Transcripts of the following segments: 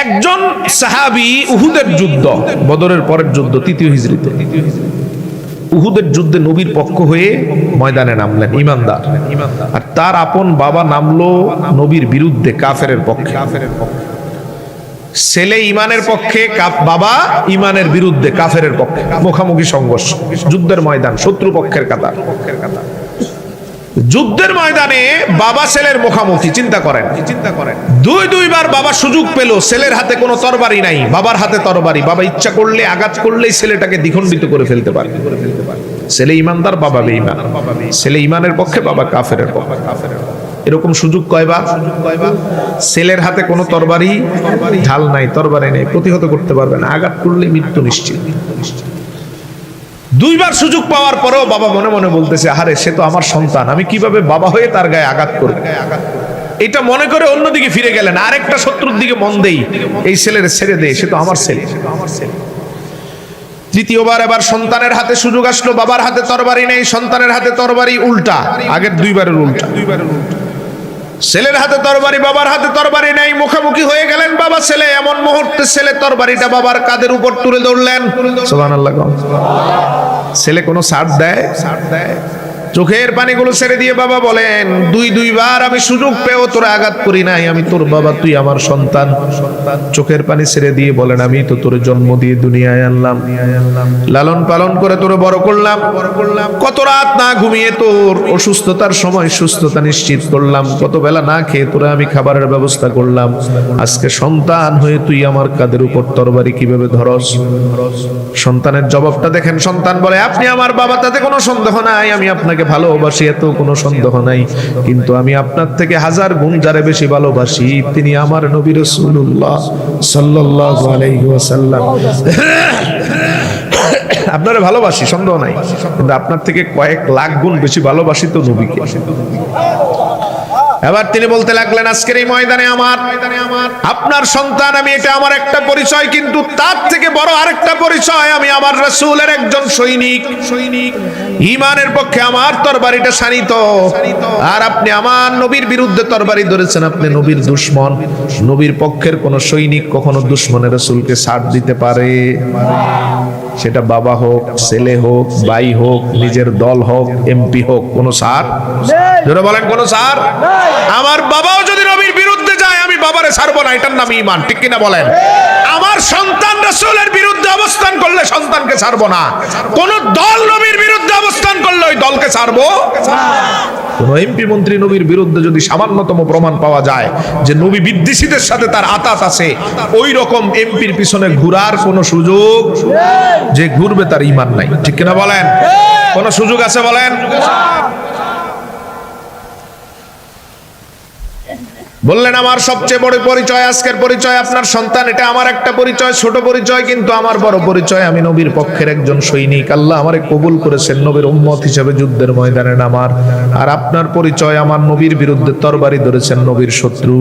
একজন সাহাবী উহুদের যুদ্ধ, বদরের পরের যুদ্ধ, 3য় হিজরিতে উহুদের যুদ্ধে নবীর পক্ষ হয়ে ময়দানে নামলেন ঈমানদার, আর তার আপন বাবা নামলো নবীর বিরুদ্ধে কাফেরের পক্ষে। ছেলে ঈমানের পক্ষে, বাবা ঈমানের বিরুদ্ধে কাফেরের পক্ষে, মুখামুখি সংঘর্ষ, যুদ্ধের ময়দান, শত্রু পক্ষের কাতার। যুদ্ধের ময়দানে বাবা ছেলের মুখামুখি। চিন্তা করেন, দুইবার বাবা সুযোগ পেল, ছেলের হাতে কোনো তরবারি নাই, বাবার হাতে তরবারি। বাবা ইচ্ছা করলে, আঘাত করলেই ছেলেটাকে দ্বিখণ্ডিত করে ফেলতে পারে। ছেলে ঈমানদার, বাবা বেঈমান। ছেলে ঈমানের পক্ষে, বাবা কাফেরের পক্ষে। এরকম সুযোগ কয়বার? ছেলের হাতে কোনো তরবারি, ঢাল নাই, তরবারি নেই, প্রতিহত করতে পারবে না, আঘাত করলে মৃত্যু নিশ্চিত। দুইবার সুযোগ পাওয়ার পরেও বাবা মনে মনে বলতেছে, আরে সে তো আমার সন্তান, আমি কিভাবে বাবা হয়ে তার গায়ে আঘাত করব? এটা মনে করে অন্যদিকে ফিরে গেলেন, আরেকটা শত্রুর দিকে মন দেই, এই ছেলের ছেড়ে দে, সে তো আমার ছেলে। তৃতীয়বার এবার সন্তানের হাতে সুযোগ আসলো, বাবার হাতে তরবারি নেই, সন্তানের হাতে তরবারি, উল্টা, আগের দুইবারের উল্টা। ছেলের হাতে তরবারি, বাবার হাতে তরবারি নেই, মুখোমুখি হয়ে গেলেন বাবা ছেলে। এমন মুহূর্তে ছেলে তরবারিটা বাবার কাঁধের উপর তুলে ধরলেন। সুবহানাল্লাহ। ছেলে কোনো ছাড় দেয়? চোখের পানিগুলো ছেড়ে দিয়ে বাবা বলেন, দুইবার আমি সুযোগ পেও তোরা আঘাত করি নাই, আমি তোর বাবা, তুই আমার সন্তান। চোখের পানি ছেড়ে দিয়ে বলেন, আমি তো তোর জন্ম দিয়ে দুনিয়ায় আনলাম, লালন পালন করে তোর বড় করলাম, কত রাত না ঘুমিয়ে তোর অসুস্থতার সময় সুস্থতা নিশ্চিত করলাম, কত বেলা না খেয়ে তোরা আমি খাবারের ব্যবস্থা করলাম। আজকে সন্তান হয়ে তুই আমার কাঁধের উপর তরবারি কিভাবে ধরস? সন্তানের জবাবটা দেখেন। সন্তান বলে, আপনি আমার বাবা, তাতে কোনো সন্দেহ নাই, আমি আপনাকে ভালোবাসি, এত কোনো সন্দেহ নাই, কিন্তু আমি আপনার থেকে 1000 গুণ যারে বেশি ভালোবাসি, তিনি আমার নবী রাসূলুল্লাহ সাল্লাল্লাহু আলাইহি ওয়াসাল্লাম। আপনারে ভালোবাসি, সন্দেহ নাই, কিন্তু আপনার থেকে কয়েক লাখ গুণ বেশি ভালোবাসি তো নবীকে। এবার তিনি বলতে লাগলেন, আজকের এই ময়দানে আমার আপনার সন্তান আমি, এটা আমার একটা পরিচয়, কিন্তু তার থেকে বড় আরেকটা পরিচয়, আমি আমার রাসূলের একজন সৈনিক। ঈমানের পক্ষে আমার তরবারিটা শানিত, আর আপনি আমার নবীর বিরুদ্ধে তরবারি ধরেছেন, আপনি নবীর দুশমন। নবীর পক্ষের কোন সৈনিক কখনো দুশমনের রাসূলকে ছাড় দিতে পারে? সেটা বাবা হোক, ছেলে হোক, ভাই হোক, নিজের দল হোক, এমপি হোক, কোন ছাড়? যারা বলেন কোন ছাড়? আমার বাবাও যদি নবীর বিরুদ্ধে যায়, আমি বাবারে ছাড়বো না, এটার নাম ঈমান, ঠিক কিনা বলেন? আমার সন্তান রাসূলের বিরুদ্ধে অবস্থান করলে সন্তানকে ছাড়বো না। কোন দল নবীর বিরুদ্ধে অবস্থান করলে ওই দলকে ছাড়বো না। কোন এমপি মন্ত্রী নবীর বিরুদ্ধে যদি সামান্যতম প্রমাণ পাওয়া যায় যে নবী বিদ্বেষীদের সাথে তার আতাত আছে, ওই রকম এমপির পিছনে ঘুরার কোন সুযোগ, যে ঘুরবে তার ঈমান নাই, ঠিক কিনা বলেন? কোন সুযোগ আছে বলেন? বললেন, আমার সবচেয়ে বড় পরিচয়, আজকের পরিচয় আপনার সন্তান, এটা আমার একটা পরিচয়, ছোট পরিচয়, কিন্তু আমার বড় পরিচয়, আমি নবীর পক্ষের একজন সৈনিক। আল্লাহ আমারে কবুল করেছেন নবীর উম্মত হিসেবে যুদ্ধের ময়দানে নামার। আর আপনার পরিচয়, আমার নবীর বিরুদ্ধে তরবারি ধরেছেন নবীর শত্রু।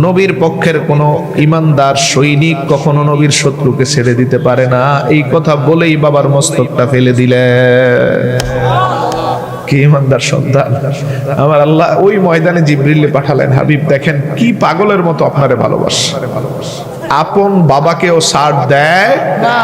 নবীর পক্ষের কোন ঈমানদার সৈনিক কখনো নবীর শত্রুকে ছেড়ে দিতে পারে না। এই কথা বলেই বাবার মস্তকটা ফেলে দিলেন। কি ঈমানদার সন্তান! আমার আল্লাহ ওই ময়দানে জিবরিল পাঠালেন, হাবিব দেখেন কি পাগলের মতো আপনারে ভালোবাসে, আপন বাবাকেও ছাড় দেয় না।